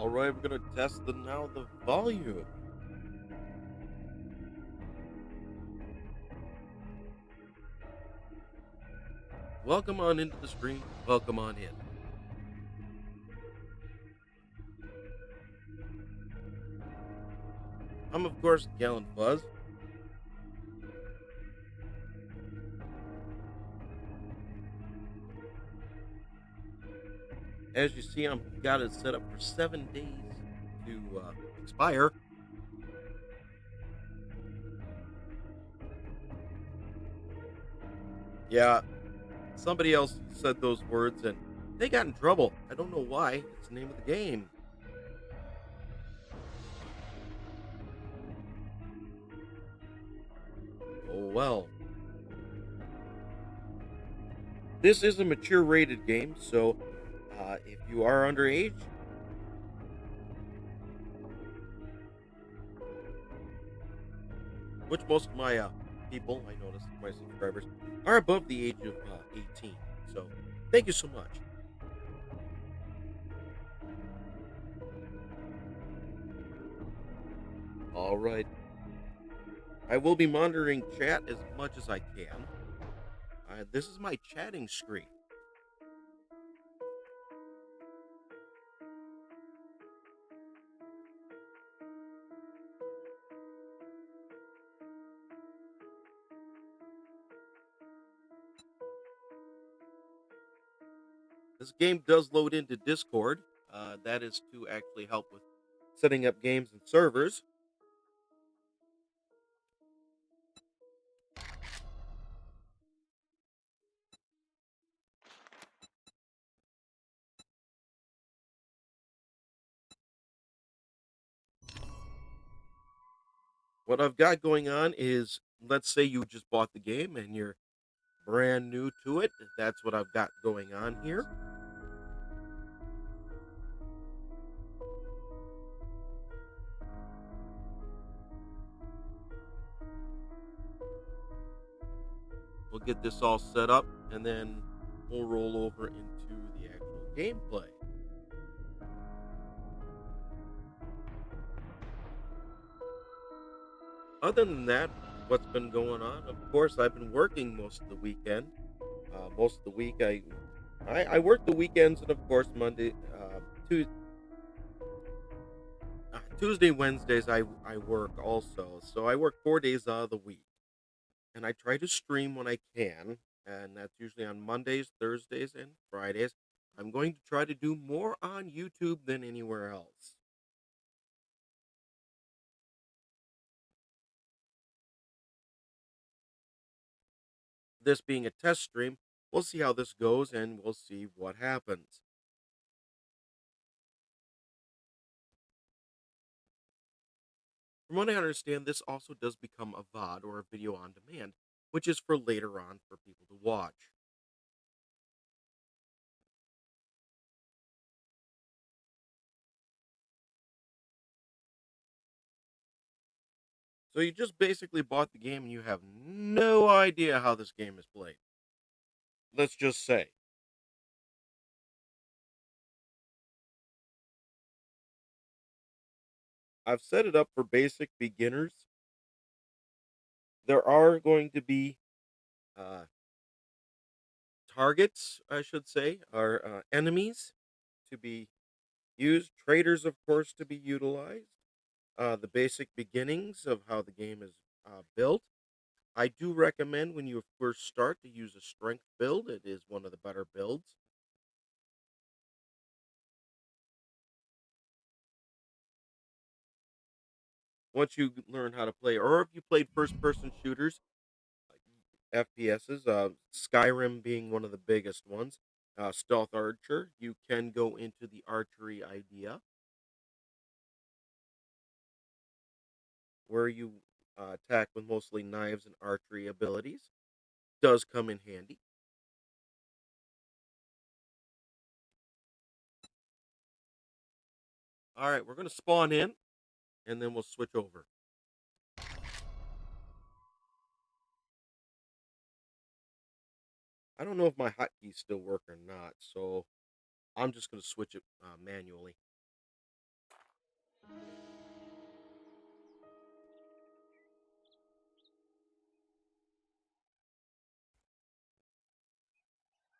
All right, we're gonna test the volume. Welcome on into the stream. Welcome on in. I'm of course Gallantfuzz. As you see, I'm got it set up for 7 days to expire. Yeah, somebody else said those words and they got in trouble. I don't know why. It's the name of the game. Oh well. This is a mature rated game, so if you are underage, which most of my people, I notice, my subscribers, are above the age of 18. So thank you so much. All right. I will be monitoring chat as much as I can. This is my chatting screen. This game does load into Discord. That is to actually help with setting up games and servers. What I've got going on is, let's say you just bought the game and you're brand new to it. That's what I've got going on here. We'll get this all set up and then we'll roll over into the actual gameplay. Other than that, what's been going on? Of course, I've been working most of the weekend. Most of the week, I work the weekends, and of course, Tuesday, Wednesdays, I work also. So I work 4 days out of the week, and I try to stream when I can, and that's usually on Mondays, Thursdays, and Fridays. I'm going to try to do more on YouTube than anywhere else. This being a test stream, we'll see how this goes, and we'll see what happens. From what I understand, this also does become a VOD or a video on demand, which is for later on for people to watch. So you just basically bought the game and you have no idea how this game is played. Let's just say. I've set it up for basic beginners. There are going to be uh, targets, I should say, or enemies to be used, traders, of course, to be utilized, the basic beginnings of how the game is built. I do recommend when you first start to use a strength build. It is one of the better builds. Once you learn how to play, or if you played first person shooters, like FPSs, Skyrim being one of the biggest ones, Stealth Archer, you can go into the archery idea where you attack with mostly knives and archery abilities. Does come in handy. All right, we're going to spawn in and then we'll switch over. I don't know if my hotkeys still work or not, so I'm just going to switch it manually.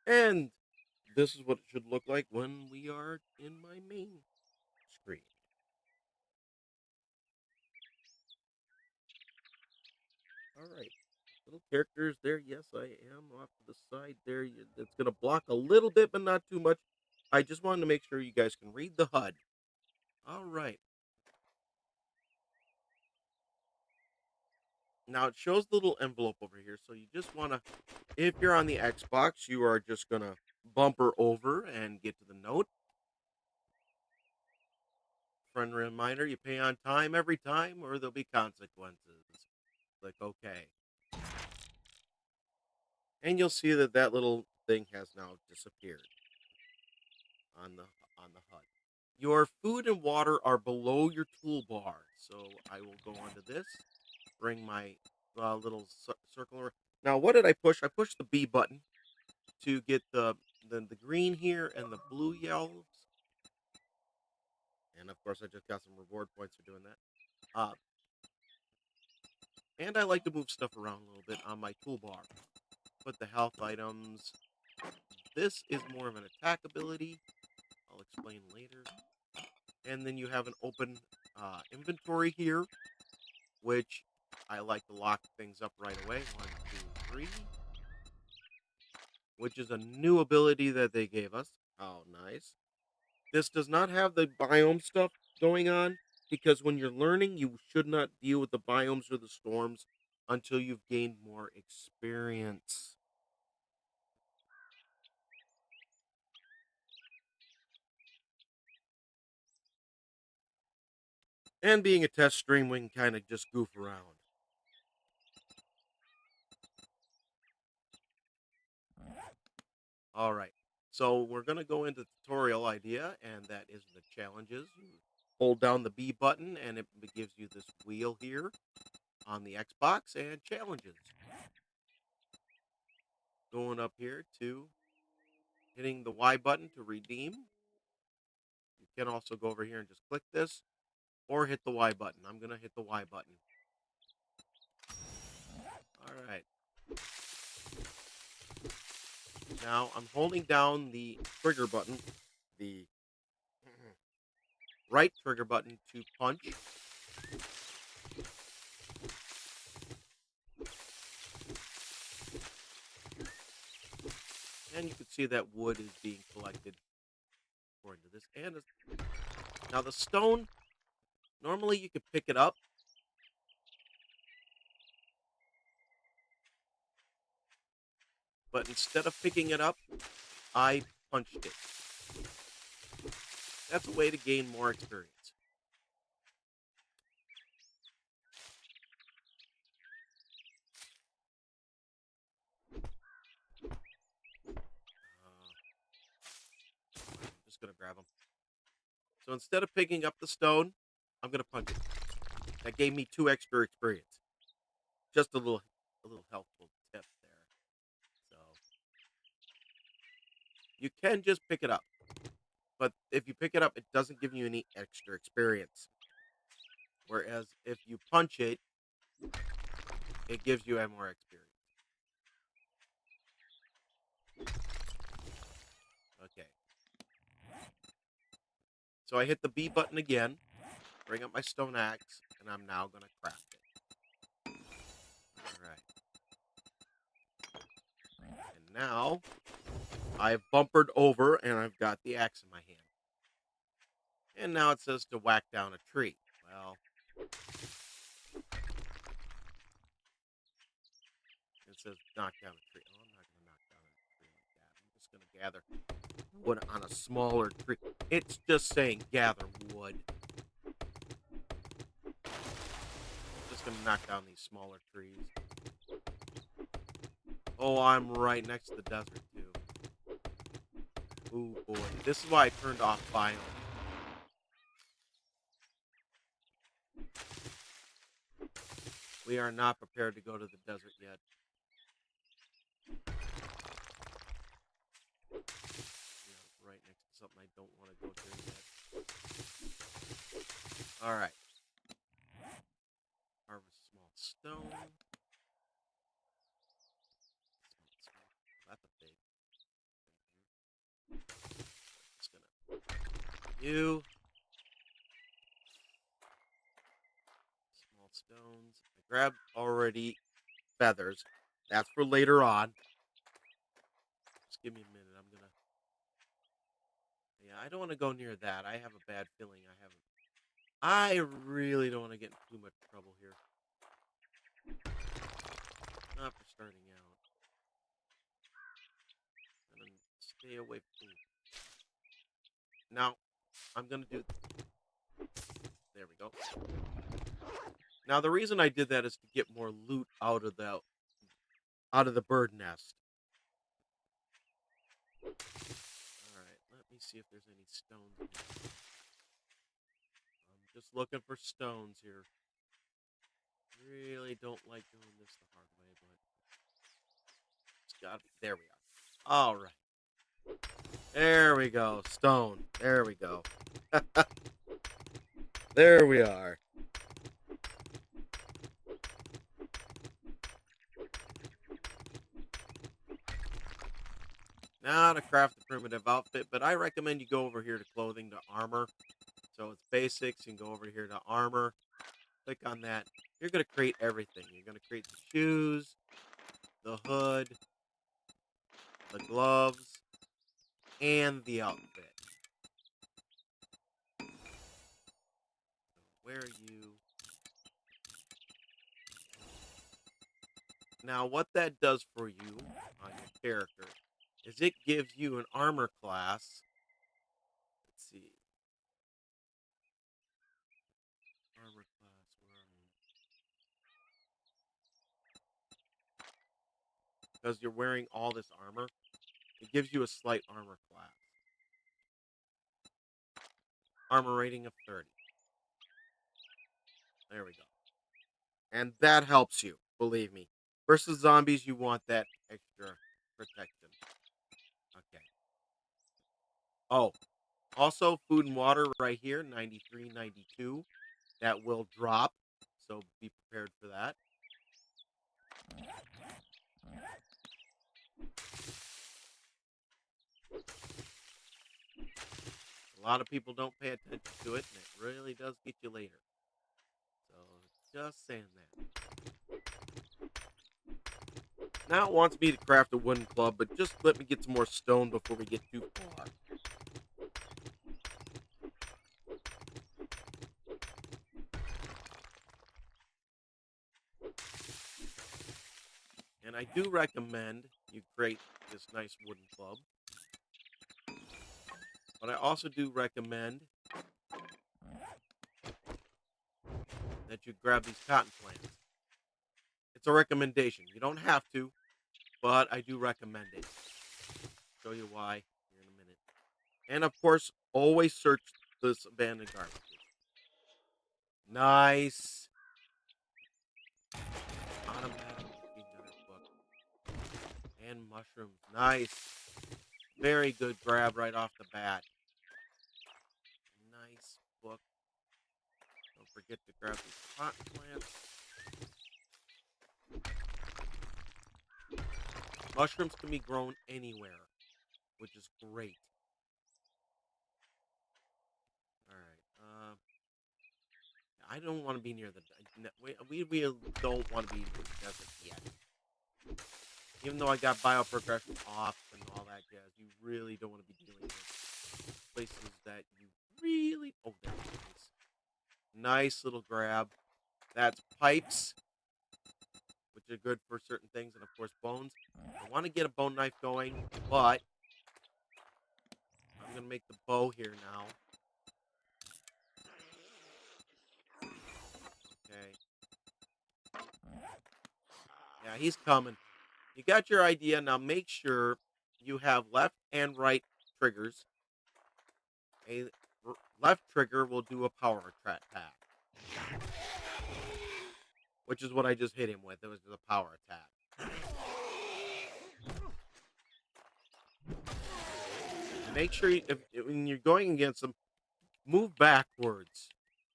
And this is what it should look like when we are in my main screen. All right. Little characters there. Yes, I am off to the side there. It's going to block a little bit, but not too much. I just wanted to make sure you guys can read the HUD. All right. Now it shows the little envelope over here. So you just want to, if you're on the Xbox, you are just going to bumper over and get to the note. Friend reminder, you pay on time every time or there'll be consequences. Click OK. And you'll see that that little thing has now disappeared on the HUD. Your food and water are below your toolbar. So I will go onto this, bring my little circle over. Now, what did I push? I pushed the B button to get the green here and the blue yellows. And of course, I just got some reward points for doing that. And I like to move stuff around a little bit on my toolbar. Put the health items. This is more of an attack ability. I'll explain later. And then you have an open inventory here, which I like to lock things up right away. 1, 2, 3. Which is a new ability that they gave us. Oh, nice. This does not have the biome stuff going on because when you're learning, you should not deal with the biomes or the storms until you've gained more experience. And being a test stream, we can kind of just goof around. All right. So we're going to go into the tutorial idea, and that is the challenges. You hold down the B button, and it gives you this wheel here on the Xbox, and challenges. Going up here to hitting the Y button to redeem. You can also go over here and just click this, or hit the Y button. I'm going to hit the Y button. All right. Now I'm holding down the trigger button, the right trigger button to punch. And you can see that wood is being collected according to this. And now the stone, normally you could pick it up. But instead of picking it up, I punched it. That's a way to gain more experience. I'm just going to grab them. So instead of picking up the stone, I'm going to punch it. That gave me 2 extra experience. Just a little helpful tip there. So you can just pick it up. But if you pick it up, it doesn't give you any extra experience. Whereas if you punch it, it gives you more experience. Okay. So I hit the B button again, bring up my stone axe, and I'm now going to craft it. Alright. And now, I've bumpered over, and I've got the axe in my hand. And now it says to whack down a tree. Well, it says knock down a tree. Oh, I'm not going to knock down a tree like that. I'm just going to gather wood on a smaller tree. It's just saying gather wood. Just going to knock down these smaller trees. Oh, I'm right next to the desert, too. Ooh, boy. This is why I turned off biome. We are not prepared to go to the desert yet. Yeah, right next to something I don't want to go to yet. All right. Harvest small stone. That's a big. Just gonna you small stones. I grabbed already feathers. That's for later on. Just give me a minute. I'm gonna. Yeah, I don't want to go near that. I have a bad feeling. I really don't want to get in too much trouble here. Not for starting out. And then stay away from. Now, I'm gonna do. There we go. Now, the reason I did that is to get more loot out of the bird nest. All right, let me see if there's any stones. I'm just looking for stones here. Really don't like doing this the hard way, but it's gotta be. There we are. All right. There we go. Stone. There we go. There we are. Now to craft a primitive outfit, but I recommend you go over here to clothing to armor. So it's basics. You can go over here to armor. Click on that. You're going to create everything. You're going to create the shoes, the hood, the gloves, and the outfit. Where are you? Now, what that does for you on your character is it gives you an armor class. Let's see. Armor class, where are you? Because you're wearing all this armor, it gives you a slight armor class. Armor rating of 30. There we go. And that helps you, believe me. Versus zombies, you want that extra protection. Okay. Oh, also food and water right here, 93, 92. That will drop, so be prepared for that. A lot of people don't pay attention to it, and it really does get you later. So, just saying that. Now it wants me to craft a wooden club, but just let me get some more stone before we get too far. And I do recommend you create this nice wooden club. But I also do recommend that you grab these cotton plants. It's a recommendation. You don't have to, but I do recommend it. Show you why here in a minute. And of course, always search this abandoned garbage. Nice. Automatic another book. And mushrooms. Nice. Very good grab right off the bat. Nice book. Don't forget to grab these cotton plants. Mushrooms can be grown anywhere, which is great. All right. I don't want to be near the. We don't want to be near the desert yet. Even though I got bioprogression off and all that jazz, you really don't want to be dealing with places that you really. Oh, that's nice. Nice little grab. That's pipes, which are good for certain things, and of course bones. I want to get a bone knife going, but I'm gonna make the bow here now. Okay. Yeah, he's coming. You got your idea. Now make sure you have left and right triggers. A left trigger will do a power attack, which is what I just hit him with. It was the power attack. And make sure when you're going against them, move backwards.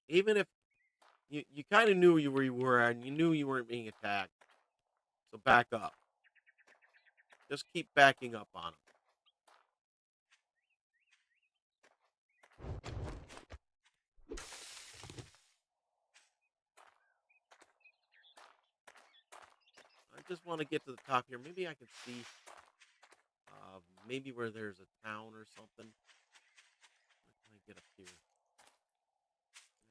Even if you kind of knew where you were and you knew you weren't being attacked, so back up. Just keep backing up on them. I just want to get to the top here. Maybe I can see, maybe where there's a town or something. Where can I get up here?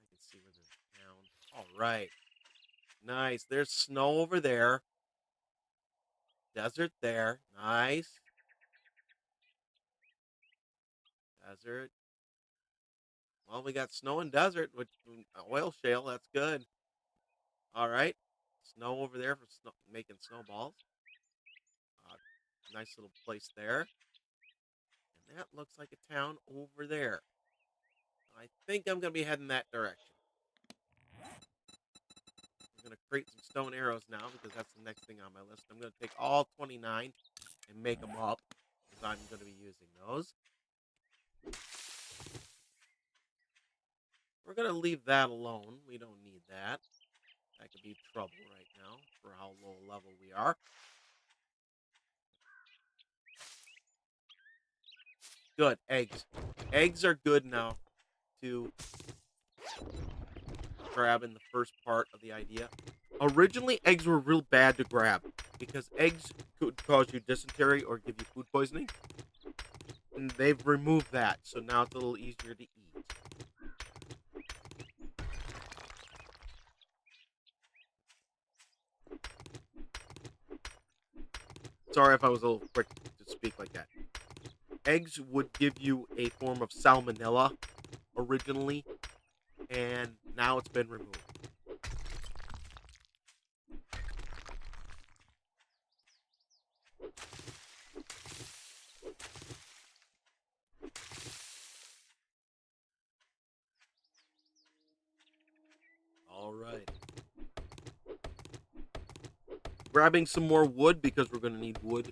I can see where there's a town. All right. Nice. There's snow over there. Desert there. Nice. Desert. Well, we got snow and desert, which oil shale. That's good. All right. Snow over there for making snowballs. Uh, nice little place there. And that looks like a town over there. I think I'm going to be heading that direction. I'm going to create some stone arrows now because that's the next thing on my list. I'm going to take all 29 and make them up because I'm going to be using those. We're going to leave that alone. We don't need that. That could be trouble right now for how low level we are. Good. Eggs. Eggs are good now to grab in the first part of the idea. Originally, eggs were real bad to grab because eggs could cause you dysentery or give you food poisoning. And they've removed that, so now it's a little easier to eat. Sorry if I was a little quick to speak like that. Eggs would give you a form of salmonella originally, and now it's been removed. All right. Grabbing some more wood because we're going to need wood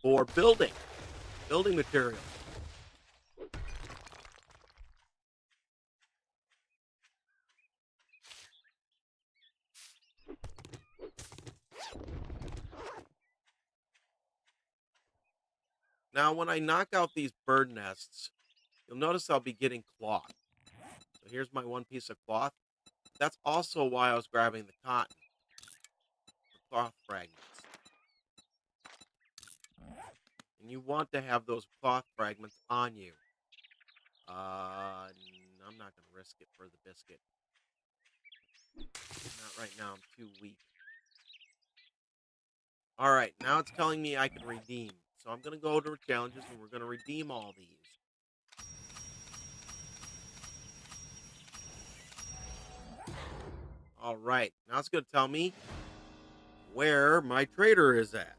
for building materials. Now, when I knock out these bird nests, you'll notice I'll be getting cloth. So here's my one piece of cloth. That's also why I was grabbing the cotton, the cloth fragments. And you want to have those cloth fragments on you. I'm not going to risk it for the biscuit. Not right now, I'm too weak. All right, now it's telling me I can redeem. So I'm going to go to challenges and we're going to redeem all these. All right, now it's going to tell me where my trader is at.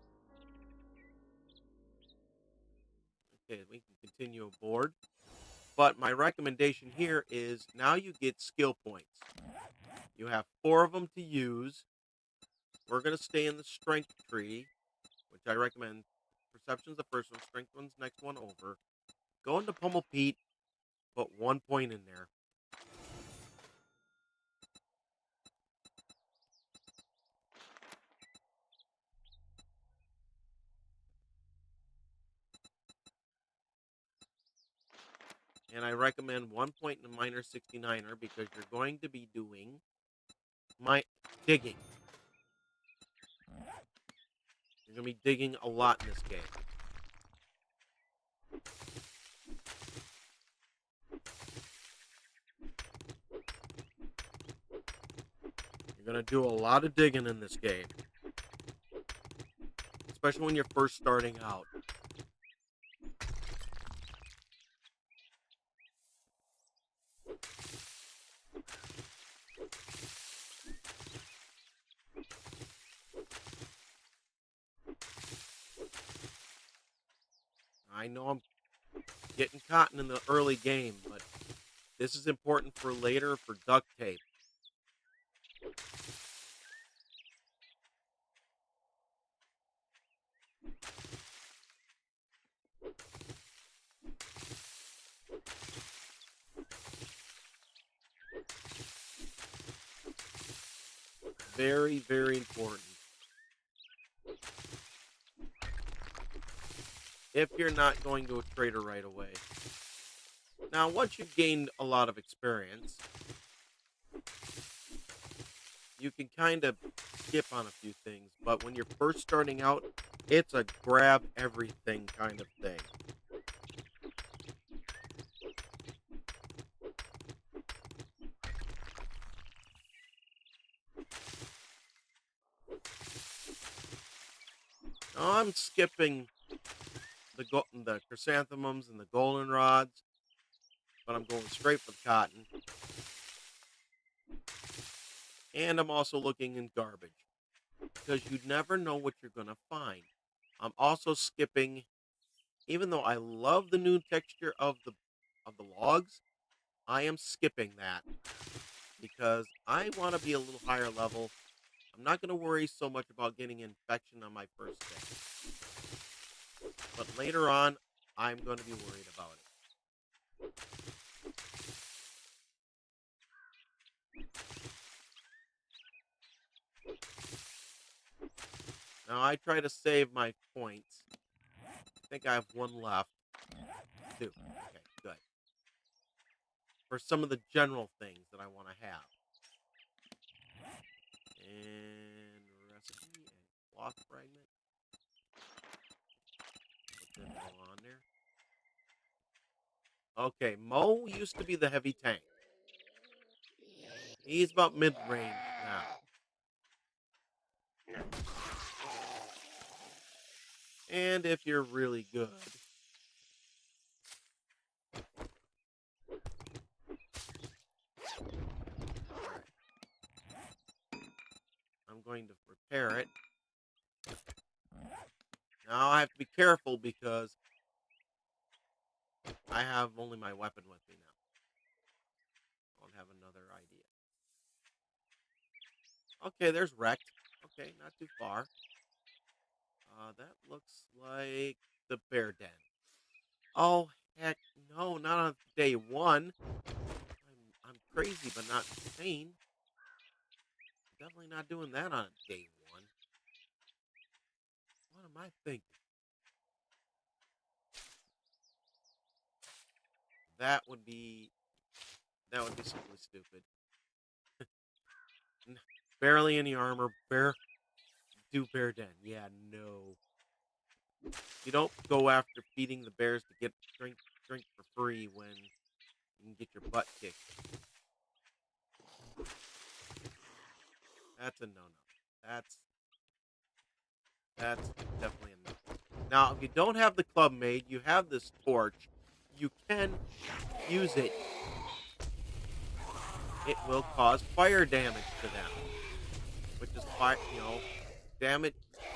Okay, we can continue aboard. But my recommendation here is now you get skill points. You have 4 of them to use. We're going to stay in the strength tree, which I recommend. Perception's the first one, strength one's next one over. Go into Pummel Pete, put 1 point in there. And I recommend 1 point in the minor 69er because you're going to be doing my digging. You're going to be digging a lot in this game. You're going to do a lot of digging in this game. Especially when you're first starting out. I know I'm getting cotton in the early game, but this is important for later for duct tape. very, very important. If you're not going to a trader right away. Now, once you've gained a lot of experience, you can kind of skip on a few things. But when you're first starting out, it's a grab everything kind of thing. Now, I'm skipping the chrysanthemums and the goldenrods, but I'm going straight for the cotton. And I'm also looking in garbage because you never know what you're going to find. I'm also skipping, even though I love the new texture of the logs, I am skipping that because I want to be a little higher level. I'm not going to worry so much about getting infection on my first day, but later on, I'm going to be worried about it. Now I try to save my points. I think I have one left. Two. Okay, good. For some of the general things that I want to have. And recipe and cloth fragment. Put them all on there. Okay, Mo used to be the heavy tank. He's about mid-range now. And if you're really good, I'm going to repair it. Now I have to be careful because I have only my weapon with me now. I don't have another idea. Okay, there's wrecked. Okay, not too far. That looks like the bear den. Oh, heck no, not on day one. I'm crazy, but not insane. Definitely not doing that on day one. What am I thinking? That would be simply stupid. Barely any armor. Bear den. Yeah, no. You don't go after feeding the bears to get drink for free when you can get your butt kicked. That's a no-no. That's definitely a no. Now, if you don't have the club made, you have this torch. You can use it. It will cause fire damage to them, which is fire. Damage.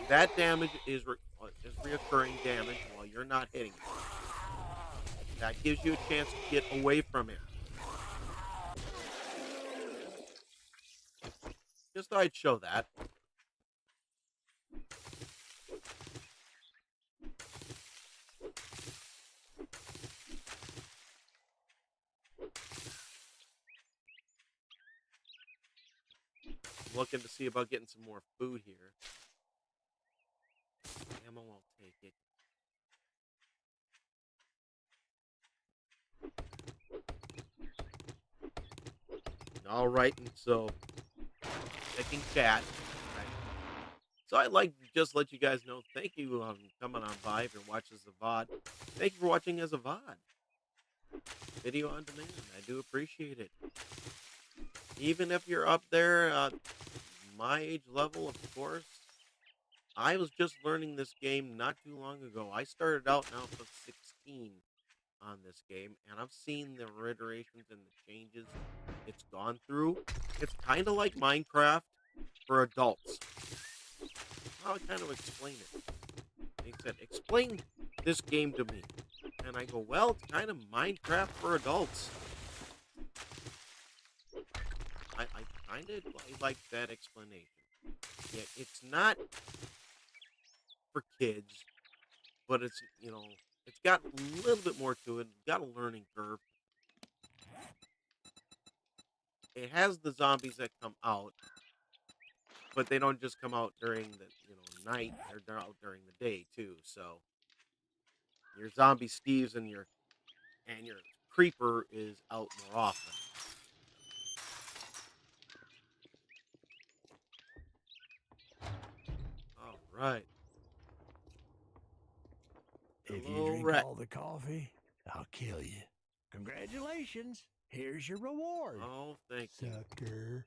That damage is reoccurring damage while you're not hitting it. That gives you a chance to get away from it. Just thought I'd show that. I'm looking to see about getting some more food here. Ammo, I'll take it. All right, and so checking chat. Right. So I'd like to just let you guys know, thank you coming on by if you're watching as a VOD. Thank you for watching as a VOD. Video on demand. I do appreciate it. Even if you're up there, my age level, of course. I was just learning this game not too long ago. I started out now with 16 on this game, and I've seen the iterations and the changes it's gone through. It's kind of like Minecraft for adults. How I kind of explain it. He said, explain this game to me. And I go, well, it's kind of Minecraft for adults. I kind of like that explanation. Yeah, it's not for kids, but it's got a little bit more to it. It's got a learning curve. It has the zombies that come out, but they don't just come out during the night. They're out during the day too. So your zombie Steves and your creeper is out more often. All right. If you Hello, drink rat. all the coffee, I'll kill you. Congratulations. Here's your reward. Oh, thank you, Sucker.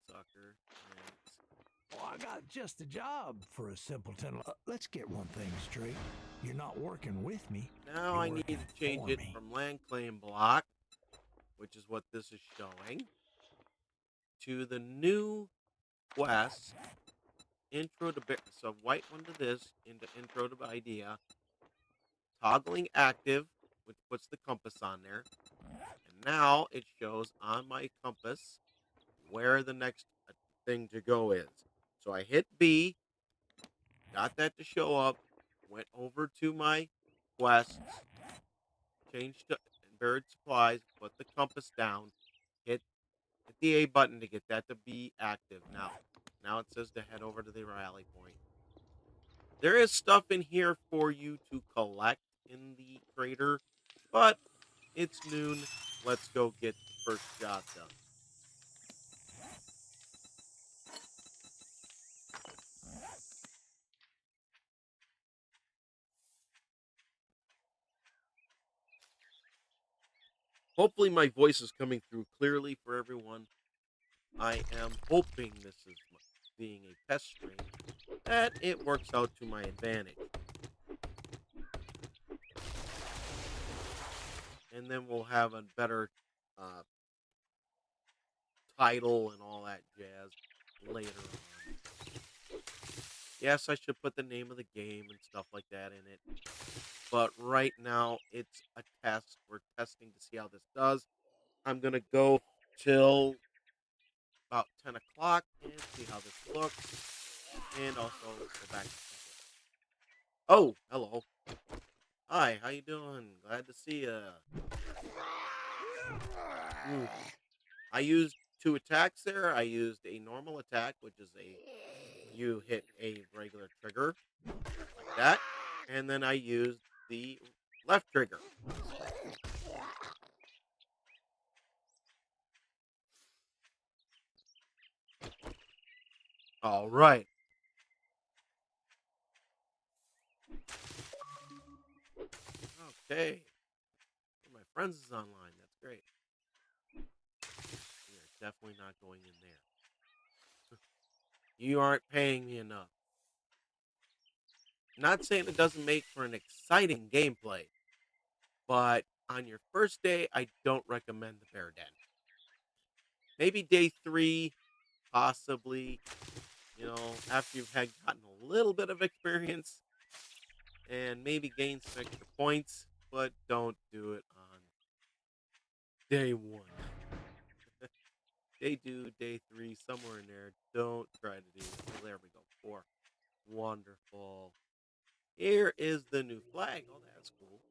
sucker. Thanks. Well, I got just the job for a simpleton. Let's get one thing straight. You're not working with me. Now You're I need working to change for it me. from land claim block, which is what this is showing, to the new quest intro to so white one to this into intro to idea, toggling active, which puts the compass on there, and now it shows on my compass where the next thing to go is. So I hit B, got that to show up, went over to my quests, changed to buried supplies, put the compass down, hit the A button to get that to be active. Now it says to head over to the rally point. There is stuff in here for you to collect in the trader, but it's noon. Let's go get the first job done. Hopefully my voice is coming through clearly for everyone. I am hoping this is being a test stream, that it works out to my advantage. And then we'll have a better uh, title and all that jazz later on. Yes, I should put the name of the game and stuff like that in it. But right now, it's a test. We're testing to see how this does. I'm going to go till about 10 o'clock and see how this looks. And also go back to Oh, hello. Hi, how you doing? Glad to see you. I used two attacks there. I used a normal attack, which is you hit a regular trigger like that, and then I used the left trigger. All right. Okay. One of my friends is online. That's great. We are definitely not going in there. You aren't paying me enough. Not saying it doesn't make for an exciting gameplay, but on your first day, I don't recommend the bear den. Maybe day 3, possibly, after you've had gotten a little bit of experience and maybe gain some extra points, but don't do it on day 1. Day 2, day 3, somewhere in there. Don't try to do it. Oh, there we go. 4. Wonderful. Here is the new flag. Oh, that's cool.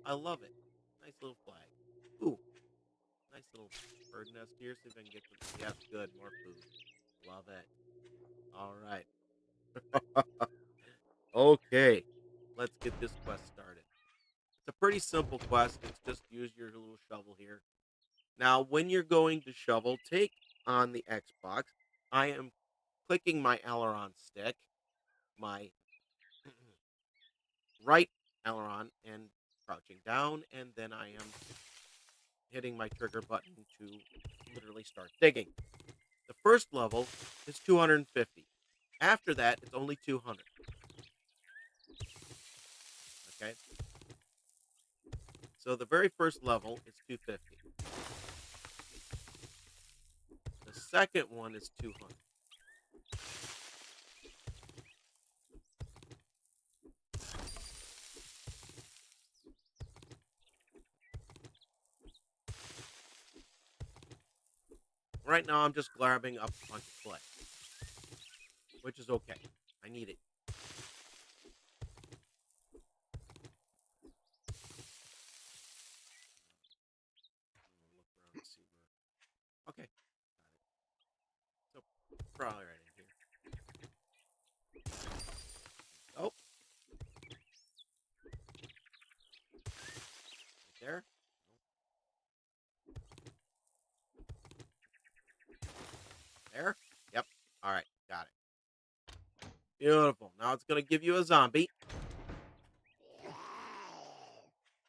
I love it. Nice little flag. Ooh, nice little bird nest here. See if I can get some. Yes, good. More food. Love it. All right. Okay. Let's get this quest started. It's a pretty simple quest. It's just use your little shovel here. Now, when you're going to shovel, take on the Xbox. I am clicking my aileron stick, my right aileron, and crouching down, and then I am hitting my trigger button to literally start digging. The first level is 250. After that, it's only 200. Okay? So the very first level is 250. The second one is 200. Right now, I'm just grabbing up a bunch of clay, which is okay. I need it. Look around and see where. Okay, got it. So probably right Beautiful. Now it's going to give you a zombie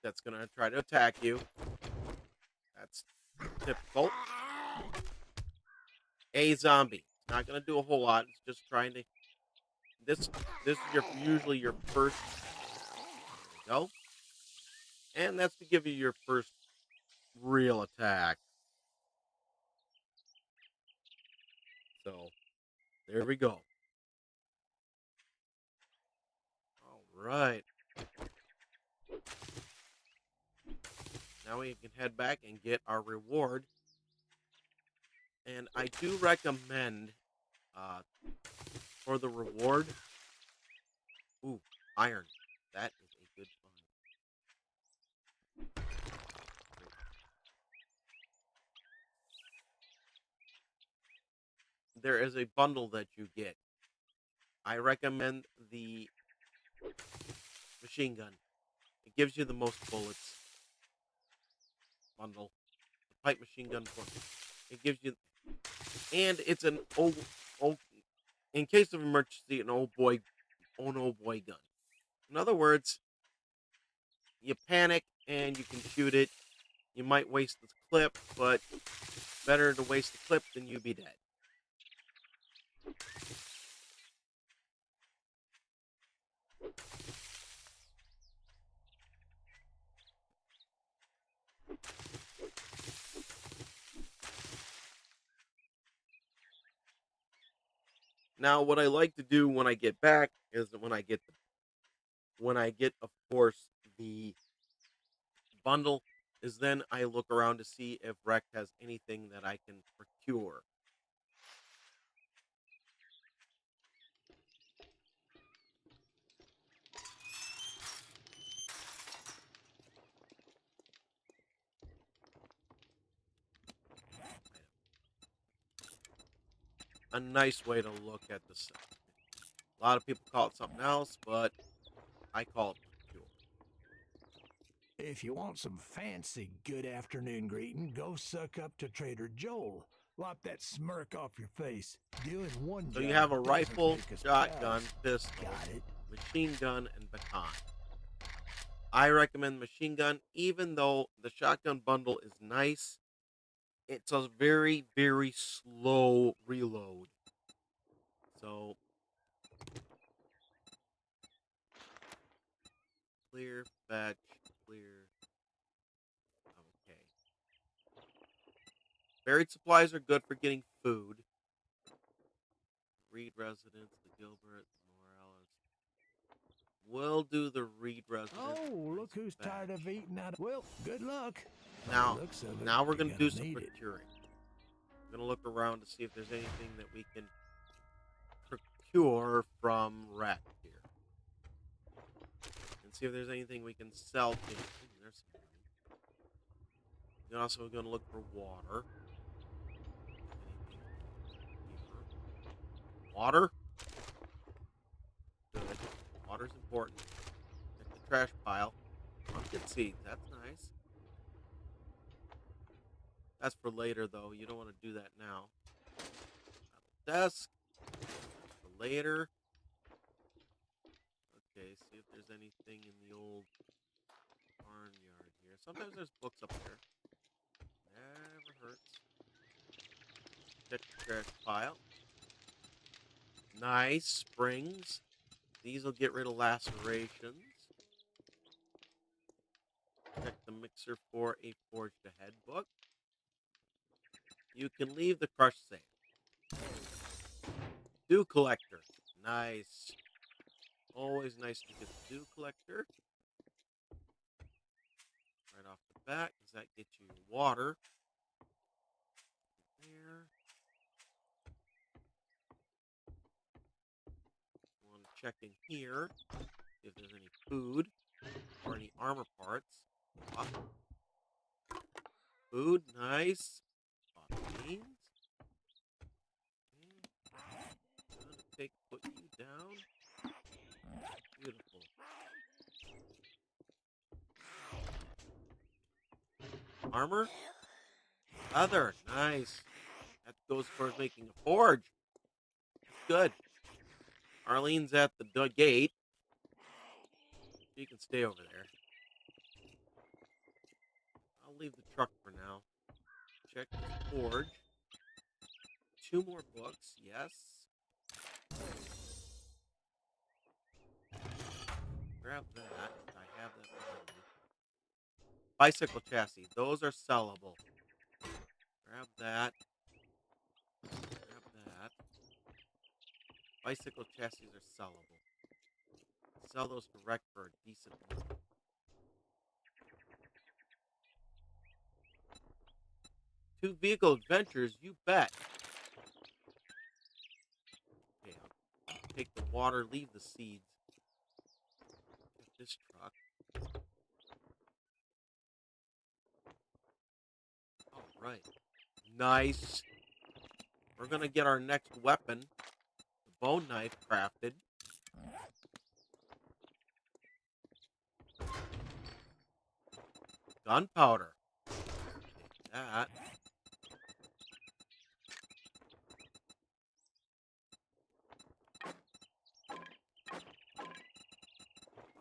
that's going to try to attack you. That's typical. A zombie. It's not going to do a whole lot. It's just trying to. This is usually your first. There we go. And that's to give you your first real attack. So there we go. All right. Now we can head back and get our reward. And I do recommend for the reward. Ooh, iron. That is a good find. There is a bundle that you get. I recommend the machine gun. It gives you the most bullets. Bundle. The pipe machine gun bundle. It gives you, and it's an old, in case of emergency, an old boy gun. In other words, you panic and you can shoot it. You might waste the clip, but better to waste the clip than you be dead. Now, what I like to do when I get back is when I get, of course, the bundle, is then I look around to see if Rec has anything that I can procure. A nice way to look at the set. A lot of people call it something else, but I call it procure. If you want some fancy good afternoon greeting, go suck up to Trader Joel. Wipe that smirk off your face. Doing one So job you have a doesn't rifle, make us shotgun, pals. pistol, Got it? machine gun, and baton. I recommend machine gun, even though the shotgun bundle is nice. It's a very, very slow reload. So clear, fetch, clear. Okay. Buried supplies are good for getting food. Reed residence, the Gilbert, the Morales. We'll do the Reed residence. Oh, look who's tired of eating out. Well, good luck. Now, Looks of it, now we're you're going to do some need it. procuring. We're going to look around to see if there's anything that we can procure from Rec here. And see if there's anything we can sell to. Ooh, there's some money. Then also we're going to look for water. Water? Good. Water's important. Check the trash pile. Pumpkin seeds, that's nice. That's for later, though. You don't want to do that now. Desk. That's for later. Okay, see if there's anything in the old barnyard here. Sometimes there's books up there. Never hurts. Check the trash pile. Nice. Springs. These will get rid of lacerations. Check the mixer for a forged ahead book. You can leave the crush safe. Dew collector. Nice. Always nice to get the dew collector. Right off the bat, because that gets you water. There. You want to check in here, see if there's any food or any armor parts. Ah. Food, nice. Beans. Okay. Put you down. Beautiful. Armor. Leather, nice. That goes towards making a forge. Good. Arlene's at the gate. She can stay over there. I'll leave the truck for now. Check this forge. 2 more books, yes. Grab that. I have that already. Bicycle chassis. Those are sellable. Grab that. Grab that. Bicycle chassis are sellable. Sell those for wreck for a decent money. Two vehicle adventures, you bet. Okay, I'll take the water, leave the seeds. Get this truck. All right. Nice. We're going to get our next weapon, the bone knife, crafted. Gunpowder. Take that.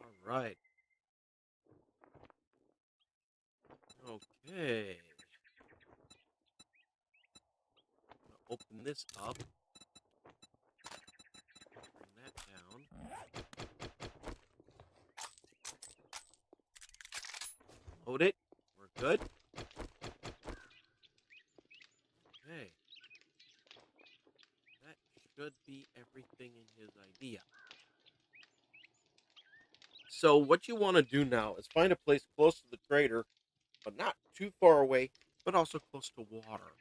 All right. Okay. Open this up. Bring that down. Load it. We're good. Okay. That should be everything in his idea. So what you want to do now is find a place close to the trader, but not too far away, but also close to water.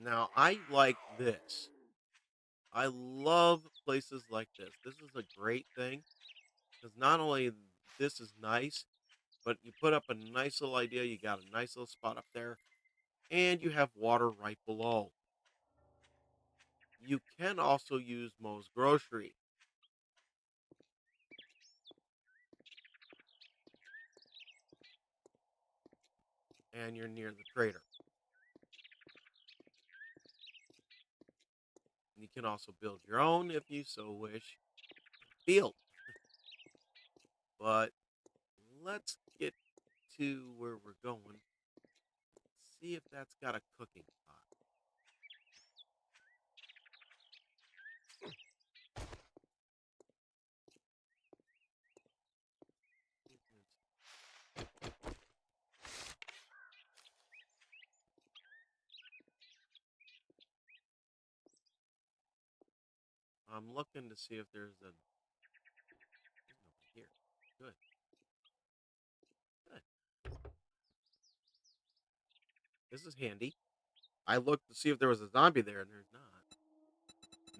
Now, I like this. I love places like this. This is a great thing because not only this is nice, but you put up a nice little idea. You got a nice little spot up there, and you have water right below. You can also use Moe's Grocery. And you're near the trader. You can also build your own if you so wish. Field. But let's get to where we're going. See if that's got a cooking pot. I'm looking to see if there's a... There's nobody here. Good. Good. This is handy. I looked to see if there was a zombie there, and there's not.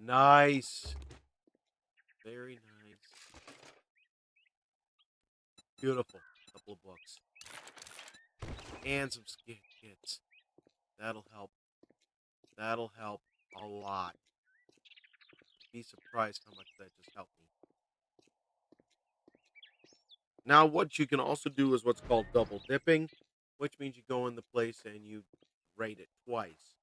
Nice. Very nice. Beautiful. Couple of books. And some skit kits. That'll help. That'll help a lot. Be surprised how much that just helped me. Now, what you can also do is what's called double dipping, which means you go in the place and you rate it twice.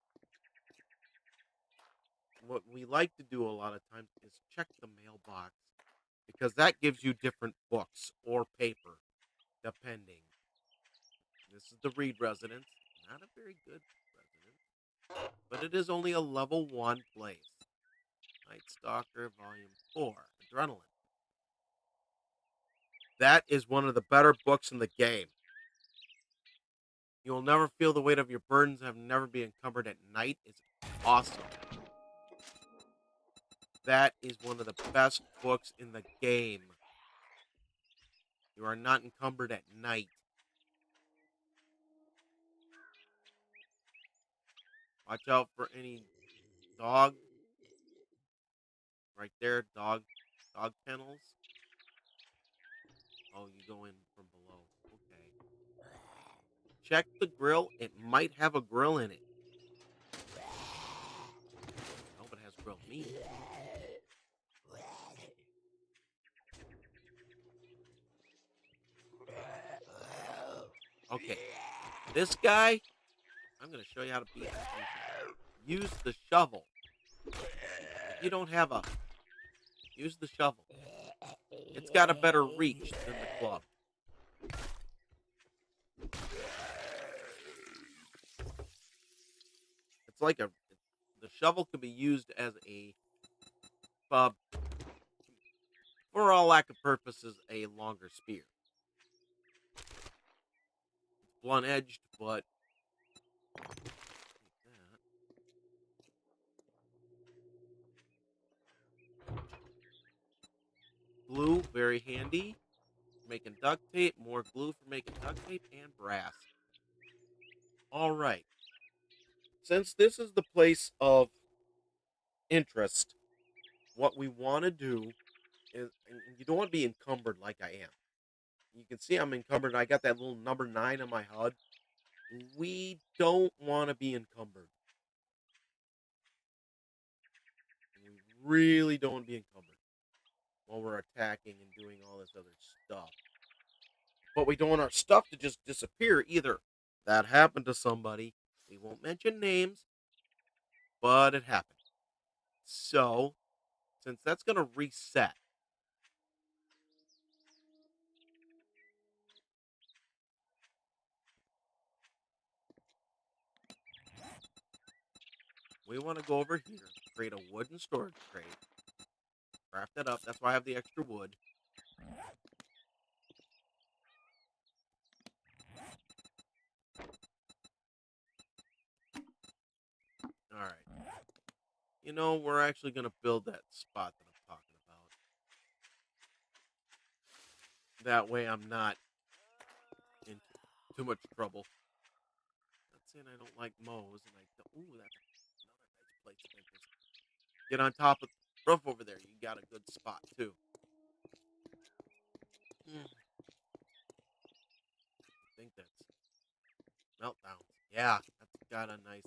What we like to do a lot of times is check the mailbox because that gives you different books or paper, depending. This is the Reed residence. Not a very good residence, but it is only a level 1 place. Night Stalker, Volume 4, Adrenaline. That is one of the better books in the game. You will never feel the weight of your burdens and have never be encumbered at night. It's awesome. That is one of the best books in the game. You are not encumbered at night. Watch out for any dog. Right there, dog kennels. Oh, you go in from below. Okay. Check the grill. It might have a grill in it. I hope it has grilled meat. Okay. This guy, I'm going to show you how to beat this easy. Use the shovel. If you don't have a, use the shovel. It's got a better reach than the club. It's like the shovel can be used as a, uh, for all lack of purposes, a longer spear. It's blunt edged, but glue, very handy. Making duct tape, more glue for making duct tape, and brass. All right. Since this is the place of interest, what we want to do is, and you don't want to be encumbered like I am. You can see I'm encumbered. I got that little number 9 on my HUD. We don't want to be encumbered. We really don't want to be encumbered while we're attacking and doing all this other stuff. But we don't want our stuff to just disappear either. That happened to somebody. We won't mention names, but it happened. So, since that's going to reset, we want to go over here, create a wooden storage crate, craft it up. That's why I have the extra wood. All right. You know, we're actually going to build that spot that I'm talking about. That way I'm not in too much trouble. Not saying I don't like mows, and I don't. Ooh, that's another nice place of interest. Get on top of the roof over there. You got a good spot, too. I think that's meltdowns. Yeah, that's got a nice.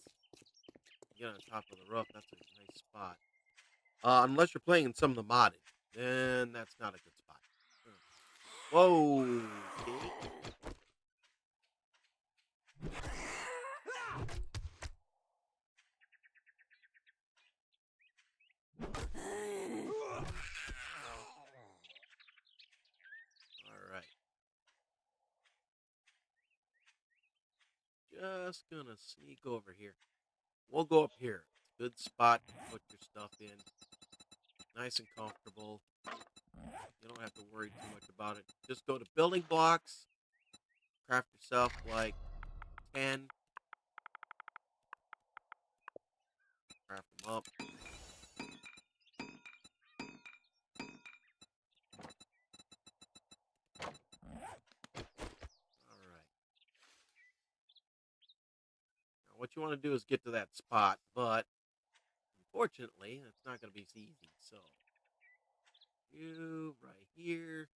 Get on top of the roof. That's a nice spot. Unless you're playing in some of the modded, then that's not a good spot. Whoa. Okay. All right. Just gonna sneak over here. We'll go up here. It's a good spot to put your stuff in. Nice and comfortable. You don't have to worry too much about it. Just go to building blocks. Craft yourself like 10. Craft them up. All right. Now what you want to do is get to that spot, but unfortunately, that's not going to be as easy. So, you right here.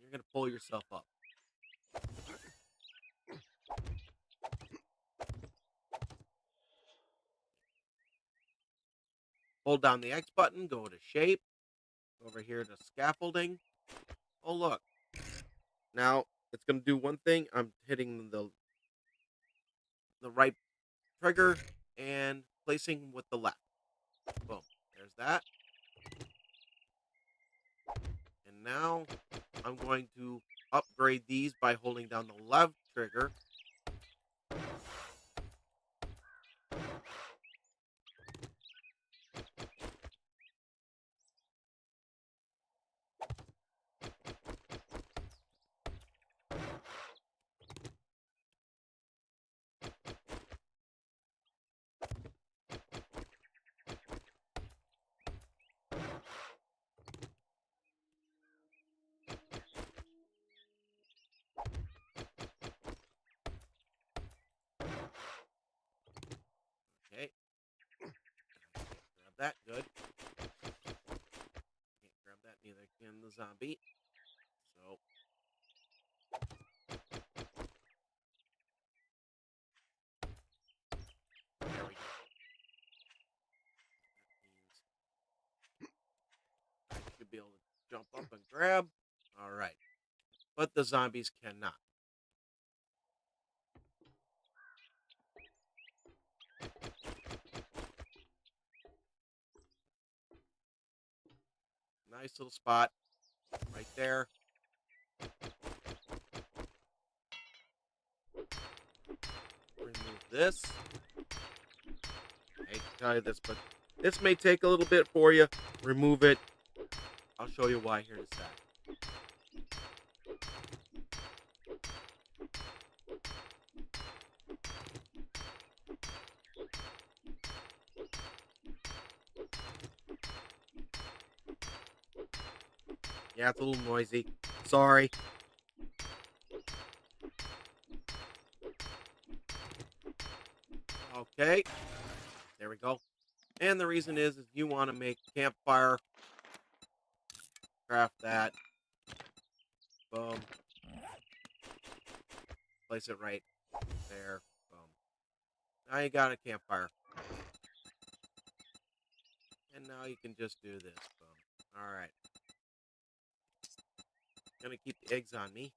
You're going to pull yourself up. Hold down the X button, go to shape, over here to scaffolding. Oh, look. Now, it's going to do one thing. I'm hitting the right trigger and placing with the left. Boom. There's that. And now I'm going to upgrade these by holding down the left trigger. Okay. Grab that. Good. Can't grab that, neither can the zombie. So, there we go. That means I should be able to jump up and grab. All right. But the zombies cannot. Nice little spot right there. Remove this. I hate to tell you this, but this may take a little bit for you. Remove it. I'll show you why here in a sec. Yeah, it's a little noisy. Sorry. Okay. There we go. And the reason is you want to make campfire. Craft that. Boom. Place it right there. Boom. Now you got a campfire. And now you can just do this. Boom. Alright. Gonna keep the eggs on me.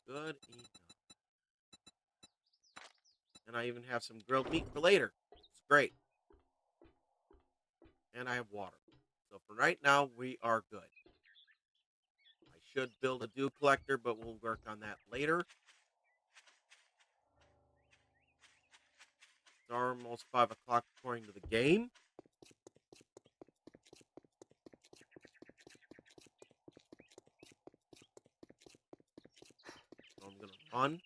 Good enough. And I even have some grilled meat for later. It's great. And I have water. So for right now, we are good. I should build a dew collector, but we'll work on that later. It's almost 5 o'clock according to the game. So I'm going to run.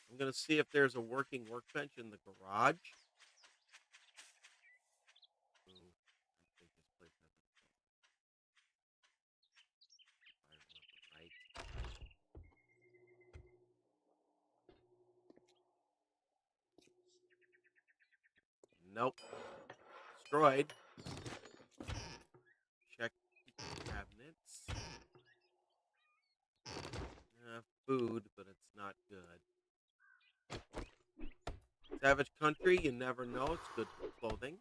I'm going to see if there's a working workbench in the garage. Ooh, I think this place has a fire right. Nope. Destroyed. Check cabinets. Food, but it's not good. Savage Country, you never know. It's good for clothing.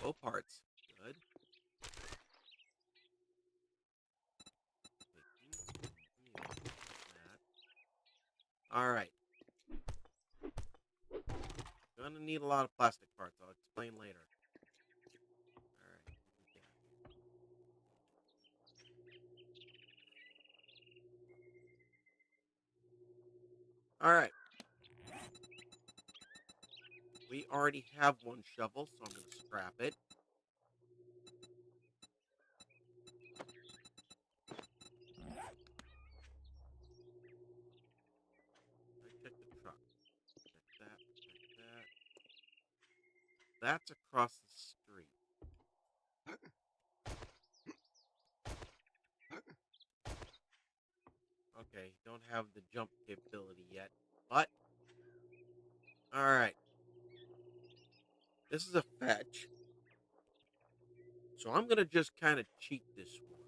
Bow parts, good. Alright. Gonna need a lot of plastic parts. I'll explain later. Alright. We already have one shovel, so I'm going to scrap it. I check the truck. Check that. Check that. That's across the street. Okay, don't have the jump capability yet, but alright. This is a fetch. So I'm going to just kind of cheat this one.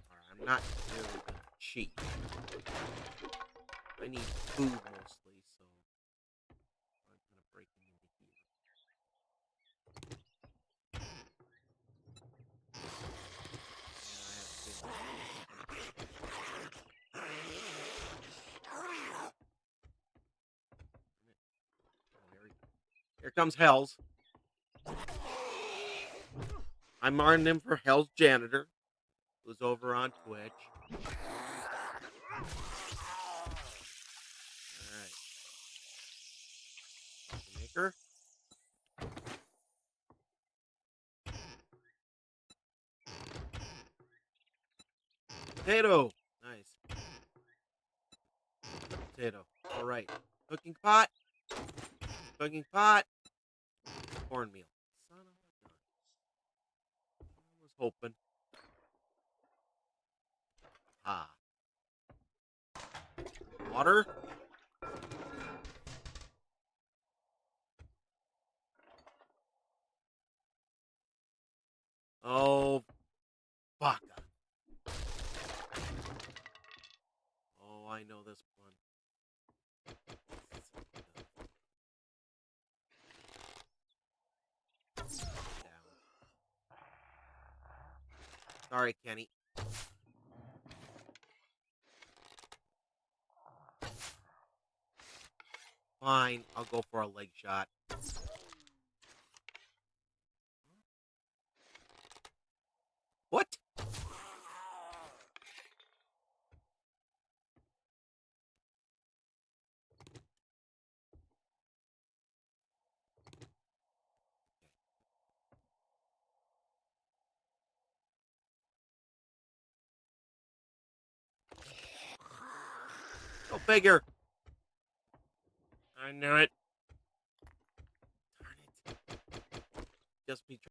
Alright, I'm not really going to cheat. I need food mostly, so I'm going to break into here. Here comes Hells. I'm marking him for Hell's Janitor, who's over on Twitch. Alright. Maker. Potato. Nice. Potato. Alright. Cooking pot. Cooking pot. Cornmeal. Son of a gun. I was hoping. Ah. water. Oh, fuck. Oh, I know this one. Down. Sorry, Kenny. Fine, I'll go for a leg shot. What? Go figure. I knew it. Darn it. Just be